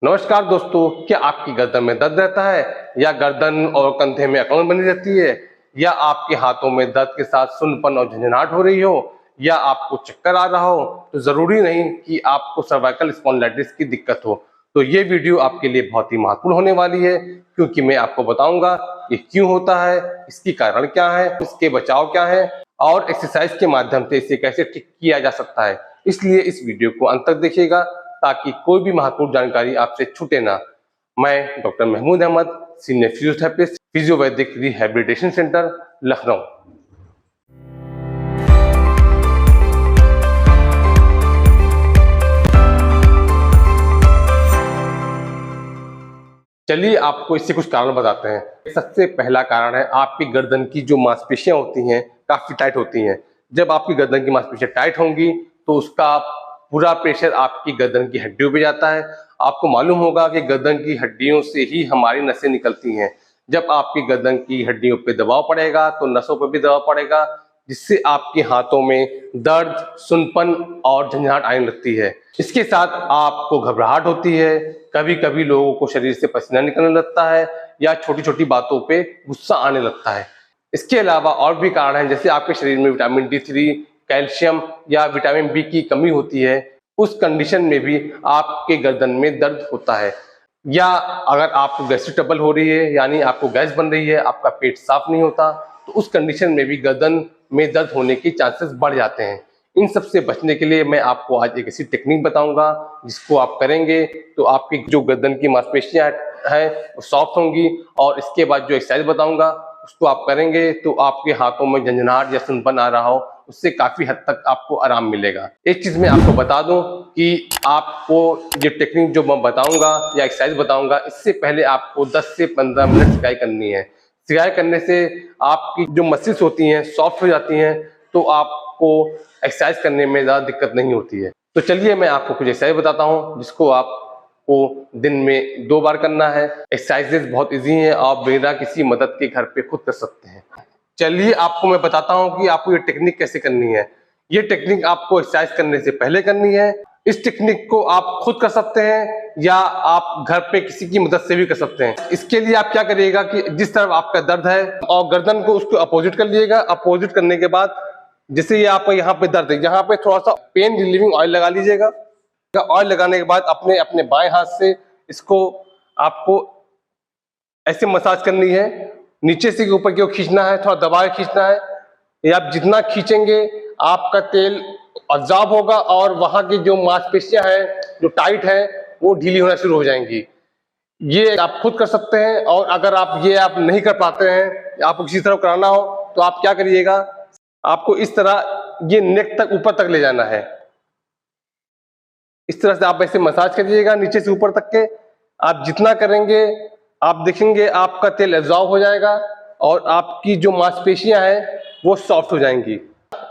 नमस्कार दोस्तों, क्या आपकी गर्दन में दर्द रहता है या गर्दन और कंधे में अकड़न बनी रहती है या आपके हाथों में दर्द के साथ सुन्नपन और झंझनाहट हो रही हो या आपको चक्कर आ रहा हो, तो जरूरी नहीं कि आपको सर्वाइकल स्पॉन्डिलाइटिस की दिक्कत हो। तो ये वीडियो आपके लिए बहुत ही महत्वपूर्ण होने वाली है, क्योंकि मैं आपको बताऊंगा ये क्यों होता है, इसकी कारण क्या है, इसके बचाव क्या है और एक्सरसाइज के माध्यम से इसे कैसे ठीक किया जा सकता है। इसलिए इस वीडियो को अंत तक देखिएगा ताकि कोई भी महत्वपूर्ण जानकारी आपसे छूटे ना। मैं doctor Mahmood Ahmed, senior physiotherapist, Physiovedic rehabilitation centre, Lucknow. चलिए आपको इससे कुछ कारण बताते हैं। सबसे पहला कारण है आपकी गर्दन की जो मांसपेशियां होती हैं काफी टाइट होती हैं। जब आपकी गर्दन की मांसपेशियां टाइट होंगी तो उसका पूरा प्रेशर आपकी गर्दन की हड्डियों पे जाता है। आपको मालूम होगा कि गर्दन की हड्डियों से ही हमारी नसें निकलती हैं। जब आपकी गर्दन की हड्डियों पे दबाव पड़ेगा तो नसों पे भी दबाव पड़ेगा, जिससे आपके हाथों में दर्द, सुन्नपन और झंझनाहट आने लगती है। इसके साथ आपको घबराहट होती है, कभी कभी लोगों को शरीर से पसीना निकलने लगता है या छोटी छोटी बातों पे गुस्सा आने लगता है। इसके अलावा और भी कारण हैं, जैसे आपके शरीर में विटामिन D3, कैल्शियम या विटामिन बी की कमी होती है। उस कंडीशन में भी आपके गर्दन में दर्द होता है। या अगर आपको गैस्ट्रिक ट्रबल हो रही है, यानी आपको गैस बन रही है, आपका पेट साफ नहीं होता, तो उस कंडीशन में भी गर्दन में दर्द होने की चांसेस बढ़ जाते हैं। इन सब से बचने के लिए मैं आपको आज एक ऐसी टेक्निक बताऊंगा जिसको आप करेंगे तो आपकी जो गर्दन की मांसपेशियां हैं वो सॉफ्ट होंगी, और इसके बाद जो एक्सरसाइज बताऊंगा उसको आप करेंगे तो आपके हाथों में झंझनाहट या सुन्नपन आ रहा हो उससे काफी हद तक आपको आराम मिलेगा। एक चीज मैं आपको बता दूं कि आपको ये टेक्निक जो मैं बताऊंगा या एक्सरसाइज बताऊंगा, इससे पहले आपको 10 से 15 मिनट सिकाई करनी है। सिकाई करने से आपकी जो मसल्स होती हैं सॉफ्ट हो जाती हैं, तो आपको एक्सरसाइज करने में ज्यादा दिक्कत नहीं होती है। तो चलिए मैं आपको कुछ एक्सरसाइज बताता हूँ जिसको आपको दिन में 2 बार करना है। एक्सरसाइजेस बहुत इजी हैं, आप बिना किसी मदद के घर पे खुद कर सकते हैं। चलिए आपको मैं बताता हूँ कि आपको ये टेक्निक कैसे करनी है। ये टेक्निक आपको एक्सरसाइज करने से पहले करनी है। इस टेक्निक को आप खुद कर सकते हैं या आप घर पे किसी की मदद से भी कर सकते हैं। इसके लिए आप क्या करिएगा कि जिस तरफ आपका दर्द है और गर्दन को उसको अपोजिट कर लीजिएगा। अपोजिट करने के बाद जैसे ये आपको यहाँ पे दर्द है, यहाँ पे थोड़ा सा पेन रिलीविंग ऑयल लगा लीजिएगा। ऑयल लगाने के बाद अपने अपने बाएं हाथ से इसको आपको ऐसे मसाज करनी है, नीचे से ऊपर की ओर खींचना है, थोड़ा दबा के खींचना है। ये आप जितना खींचेंगे आपका तेल अब्जॉर्ब होगा और वहां की जो मांसपेशियां हैं जो टाइट है वो ढीली होना शुरू हो जाएंगी। ये आप खुद कर सकते हैं, और अगर आप नहीं कर पाते हैं, आपको किसी तरह कराना हो तो आप क्या करिएगा, आपको इस तरह ये नेक तक ऊपर तक ले जाना है। इस तरह से आप ऐसे मसाज करिएगा नीचे से ऊपर तक के। आप जितना करेंगे आप देखेंगे आपका तेल एब्जॉर्ब हो जाएगा और आपकी जो मांसपेशियां हैं वो सॉफ्ट हो जाएंगी।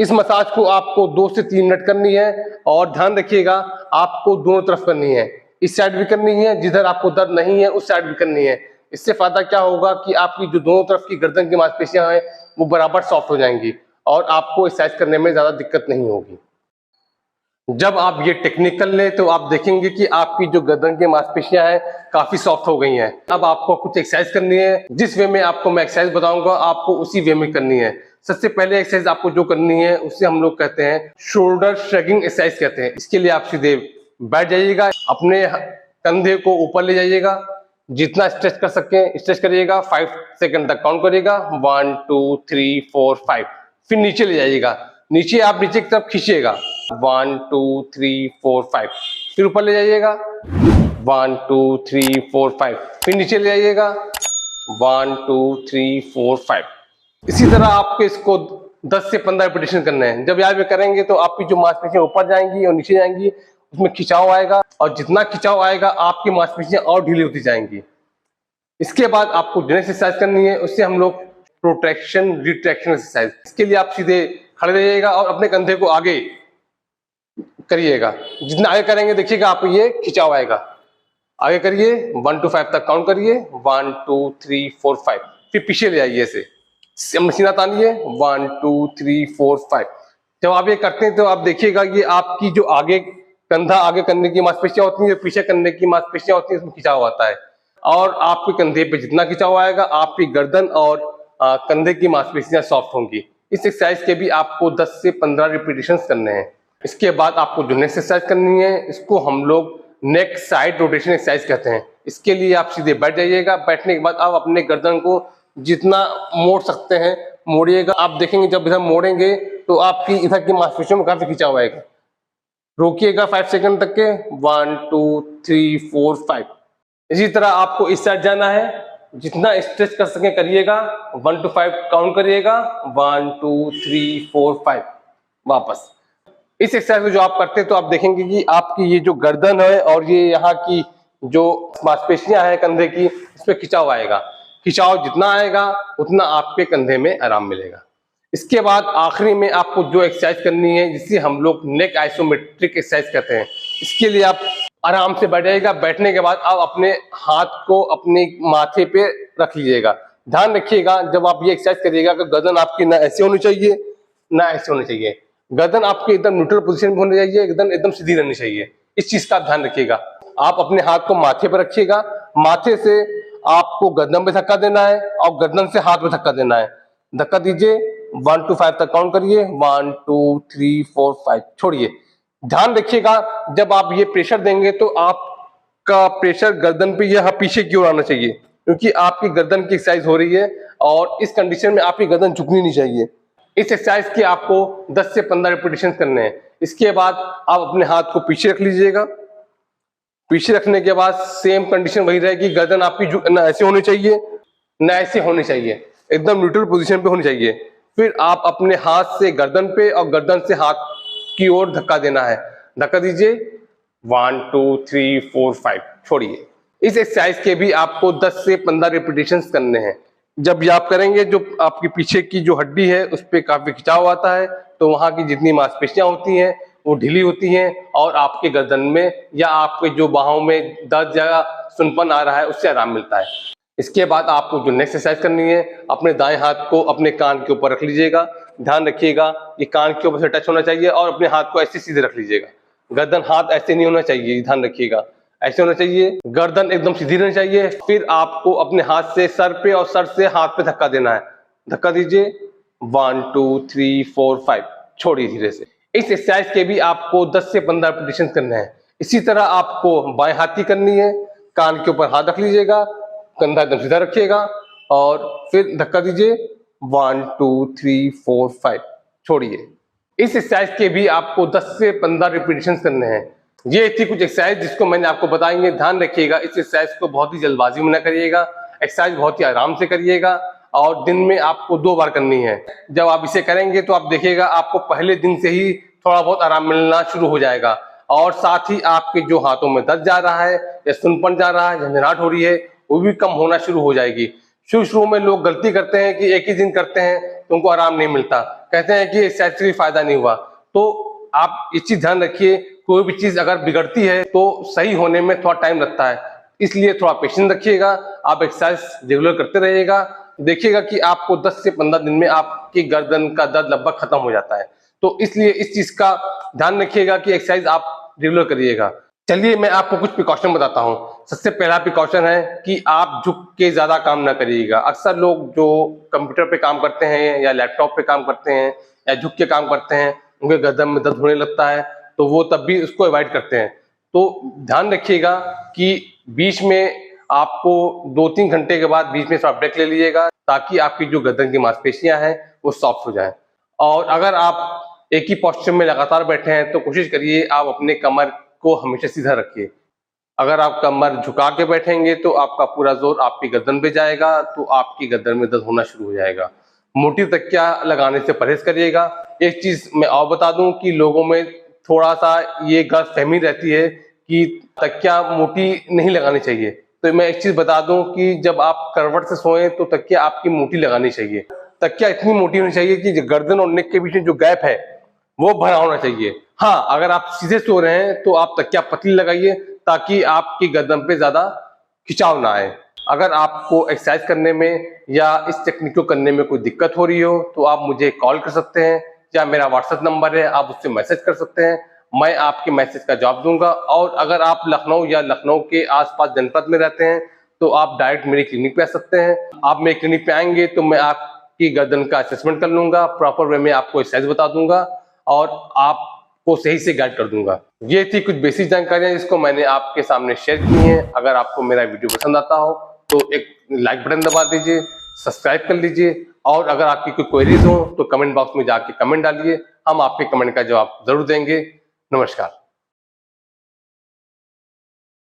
इस मसाज को आपको 2 से 3 मिनट करनी है, और ध्यान रखिएगा आपको दोनों तरफ करनी है। इस साइड भी करनी है, जिधर आपको दर्द नहीं है उस साइड भी करनी है। इससे फायदा क्या होगा कि आपकी जो दोनों तरफ की गर्दन की मांसपेशियां हैं वो बराबर सॉफ्ट हो जाएंगी और आपको एक्सरसाइज करने में ज्यादा दिक्कत नहीं होगी। जब आप ये टेक्निक कर लें तो आप देखेंगे कि आपकी जो गर्दन की मांसपेशियां हैं काफी सॉफ्ट हो गई हैं। अब आपको कुछ एक्सरसाइज करनी है, जिस वे में आपको मैं एक्सरसाइज बताऊंगा आपको उसी वे में करनी है। सबसे पहले एक्सरसाइज आपको जो करनी है उसे हम लोग कहते हैं शोल्डर श्रगिंग एक्सरसाइज कहते हैं। इसके लिए आप सीधे बैठ जाइएगा, अपने कंधे को ऊपर ले जाइएगा, जितना स्ट्रेच कर सके स्ट्रेच करिएगा। 5 सेकंड तक काउंट करिएगा, 1 2 3 4 5। फिर नीचे ले जाइएगा, नीचे आप नीचे की तरफ खींचिएगा, 1 2 3 4 5। फिर ऊपर ले जाइएगा, 1 2 3 4 5। फिर नीचे ले जाइएगा, 1 2 3 4 5। इसी तरह आपको इसको 10 से 15 रिपीटेशन करने हैं। जब यहाँ पे करेंगे तो आपकी जो मांसपेशियां ऊपर जाएंगी और नीचे जाएंगी, उसमें खिंचाव आएगा, और जितना खिंचाव आएगा आपकी मांसपेशियां और ढीली होती जाएंगी। इसके बाद आपको जो एक्सरसाइज करनी है उससे हम लोग प्रोट्रैक्शन रिट्रैक्शन एक्सरसाइज। इसके लिए आप सीधे खड़े रहिएगा और अपने कंधे को आगे करिएगा। जितना आगे करेंगे देखिएगा आपको ये खिंचाव आएगा। आगे करिए, 1 to 5 तक काउंट करिए, 1 2 3 4 5। फिर पीछे ले आइए, ऐसे मशीना तानिए, 1 2 3 4 5। जब आप ये करते हैं तो आप देखिएगा ये आपकी जो आगे कंधा आगे करने की मांसपेशियां होती हैं, पीछे करने की मांसपेशियां होती हैं, इसमें खिंचाव आता है। और आपके कंधे पे जितना खिंचाव आएगा, आपकी गर्दन और कंधे की मांसपेशियां सॉफ्ट होंगी। इस एक्सरसाइज के भी आपको 10 से 15 रिपीटेशंस करने हैं। इसके बाद आपको जो नेक्स्ट एक्सरसाइज करनी है, इसको हम लोग नेक साइड रोटेशन एक्सरसाइज कहते हैं। इसके लिए आप सीधे बैठ जाइएगा। बैठने के बाद आप अपने गर्दन को जितना मोड़ सकते हैं मोड़िएगा। आप देखेंगे जब इधर मोड़ेंगे तो आपकी इधर की मांसपेशियों में काफी खिंचाव आएगा। रोकिएगा 5 सेकंड तक के, 1 2 3 4 5। इसी तरह आपको इस साइड जाना है, जितना स्ट्रेच कर सके करिएगा। 1 to 5 काउंट करिएगा, 1 2 3 4 5। वापस इस एक्सरसाइज को जो आप करते हैं तो आप देखेंगे कि आपकी ये जो गर्दन है और ये यहाँ की जो मांसपेशियां हैं कंधे की, इस पे खिंचाव आएगा। खिंचाव जितना आएगा उतना आपके कंधे में आराम मिलेगा। इसके बाद आखिरी में आपको जो एक्सरसाइज करनी है, जिसे हम लोग नेक आइसोमेट्रिक एक्सरसाइज कहते हैं। इसके लिए आप आराम से बैठ जाइएगा। बैठने के बाद आप अपने हाथ को अपने माथे पे रख लीजिएगा। ध्यान रखिएगा जब आप ये एक्सरसाइज करिएगा कि गर्दन आपकी ना ऐसे होनी चाहिए ना ऐसे होनी चाहिए। गर्दन आपकी एकदम न्यूट्रल पोजीशन में होनी चाहिए, एकदम सीधी रहनी चाहिए। इस चीज का आप ध्यान रखिएगा। आप अपने हाथ को माथे पर रखिएगा। माथे से आपको गर्दन पे धक्का देना है और गर्दन से हाथ में धक्का देना है। धक्का दीजिए, 1 to 5 तक काउंट करिए, 1 2 3 4 5। छोड़िए। ध्यान रखिएगा जब आप ये प्रेशर देंगे तो आपका प्रेशर गर्दन पे यह पीछे की ओर आना चाहिए, क्योंकि आपकी गर्दन की एक्सरसाइज हो रही है और इस कंडीशन में आपकी गर्दन झुकनी नहीं चाहिए। इस एक्सरसाइज की आपको 10 से 15 रिपीटेशन करने हैं। इसके बाद आप अपने हाथ को पीछे रख लीजिएगा। पीछे रखने के बाद सेम कंडीशन वही रहेगी। गर्दन आपकी ना ऐसे होनी चाहिए ना ऐसे होनी चाहिए, एकदम न्यूट्रल पोजीशन पे होनी चाहिए। फिर आप अपने हाथ से गर्दन पे और गर्दन से हाथ की ओर धक्का देना है। धक्का दीजिए, 1 2 3 4 5। छोड़िए। इस एक्सरसाइज के भी आपको 10 से 15 रिपीटेशंस करने हैं। जब ये आप करेंगे, जो आपकी पीछे की जो हड्डी है उस पर काफी खिंचाव आता है, तो वहां की जितनी मांसपेशियां होती हैं वो ढीली होती हैं और आपके गर्दन में या आपके जो बाहों में दर्द या सुनपन आ रहा है उससे आराम मिलता है। इसके बाद आपको जो नेक्स्ट एक्सरसाइज करनी है, अपने दाएं हाथ को अपने कान के ऊपर रख लीजिएगा। ध्यान रखिएगा ये कान के ऊपर से टच होना चाहिए और अपने हाथ को ऐसे सीधे रख लीजिएगा। गर्दन हाथ ऐसे नहीं होना चाहिए, ध्यान रखिएगा ऐसे होना चाहिए। गर्दन एकदम सीधी रहनी चाहिए। फिर आपको अपने हाथ से सर पे और सर से हाथ पे धक्का देना है। धक्का दीजिए, 1 2 3 4 5। छोड़िए धीरे से। इस एक्सरसाइज के भी आपको 10 से 15 रिपीटेशन करने हैं। इसी तरह आपको बाएं हाथ की करनी है। कान के ऊपर हाथ रख लीजिएगा, कंधा एकदम सीधा रखिएगा और फिर धक्का दीजिए, 1 2 3 4 5। छोड़िए। इस एक्सरसाइज के भी आपको 10 से 15 रिपीटेशन करने हैं। ये थी कुछ एक्सरसाइज जिसको मैंने आपको बताएंगे। ध्यान रखिएगा इस एक्सरसाइज को बहुत ही जल्दबाजी में न करिएगा। एक्सरसाइज बहुत ही आराम से करिएगा और दिन में आपको 2 बार करनी है। जब आप इसे करेंगे तो आप देखिएगा आपको पहले दिन से ही थोड़ा बहुत आराम मिलना शुरू हो जाएगा और साथ ही आपके जो हाथों में दर्द जा रहा है या सुनपन जा रहा है, झंझनाहट हो रही है, वो भी कम होना शुरू हो जाएगी। शुरू में लोग गलती करते हैं कि एक ही दिन करते हैं तो उनको आराम नहीं मिलता, कहते हैं कि एक्सरसाइज से फायदा नहीं हुआ। तो आप इस चीज ध्यान रखिए, कोई भी चीज अगर बिगड़ती है तो सही होने में थोड़ा टाइम लगता है, इसलिए थोड़ा पेशेंस रखिएगा। आप एक्सरसाइज रेगुलर करते रहिएगा, देखिएगा कि आपको 10 से 15 दिन में आपकी गर्दन का दर्द लगभग खत्म हो जाता है। तो इसलिए इस चीज का ध्यान रखिएगा कि एक्सरसाइज आप रेगुलर करिएगा। चलिए मैं आपको कुछ प्रिकॉशन बताता हूँ। सबसे पहला प्रिकॉशन है कि आप झुक के ज्यादा काम ना करिएगा। अक्सर लोग जो कंप्यूटर पे काम करते हैं या लैपटॉप पे काम करते हैं या झुक के काम करते हैं, उनके गर्दन में दर्द होने लगता है, तो वो तब भी उसको अवॉइड करते हैं। तो ध्यान रखिएगा कि बीच में आपको 2-3 घंटे के बाद बीच में थोड़ा ब्रेक ले लीजिएगा, ताकि आपकी जो गर्दन की मांसपेशियां हैं वो सॉफ्ट हो जाएं। और अगर आप एक ही पोस्चर में लगातार बैठे हैं तो कोशिश करिए आप अपने कमर को हमेशा सीधा रखिए। अगर आप कमर झुका के बैठेंगे तो आपका पूरा जोर आपकी गर्दन पे जाएगा, तो आपकी गर्दन में दर्द होना शुरू हो जाएगा। मोटी तकिया लगाने से परहेज करिएगा। एक चीज मैं और बता दूं कि लोगों में थोड़ा सा ये गलतफहमी रहती है कि तकिया मोटी नहीं लगानी चाहिए। तो मैं एक चीज बता दूं कि जब आप करवट से सोएं तो तकिया आपकी मोटी लगानी चाहिए। तकिया इतनी मोटी होनी चाहिए कि गर्दन और नेक के बीच में जो गैप है वो भरा होना चाहिए। हाँ, अगर आप सीधे सो रहे हैं तो आप तकिया पतली लगाइए, ताकि आपकी गर्दन पे ज्यादा खिंचाव ना आए। अगर आपको एक्सरसाइज करने में या इस टेक्निक को करने में कोई दिक्कत हो रही हो तो आप मुझे कॉल कर सकते हैं या मेरा व्हाट्सएप नंबर है, आप उससे मैसेज कर सकते हैं। मैं आपके मैसेज का जवाब दूंगा। और अगर आप लखनऊ या लखनऊ के आसपास जनपद में रहते हैं तो आप डायरेक्ट मेरी क्लिनिक पे आ सकते हैं। आप मेरी क्लिनिक पे आएंगे तो मैं आपकी गर्दन का असेसमेंट कर लूंगा, प्रॉपर वे में आपको एक्सरसाइज बता दूंगा और आपको सही से गाइड कर दूंगा। ये थी कुछ बेसिक जानकारियां जिसको मैंने आपके सामने शेयर की हैं। अगर आपको मेरा वीडियो पसंद आता हो तो एक लाइक बटन दबा दीजिए, सब्सक्राइब कर लीजिए और अगर आपकी कोई क्वेरीज हो तो कमेंट बॉक्स में जाके कमेंट डालिए, हम आपके कमेंट का जवाब जरूर देंगे। नमस्कार।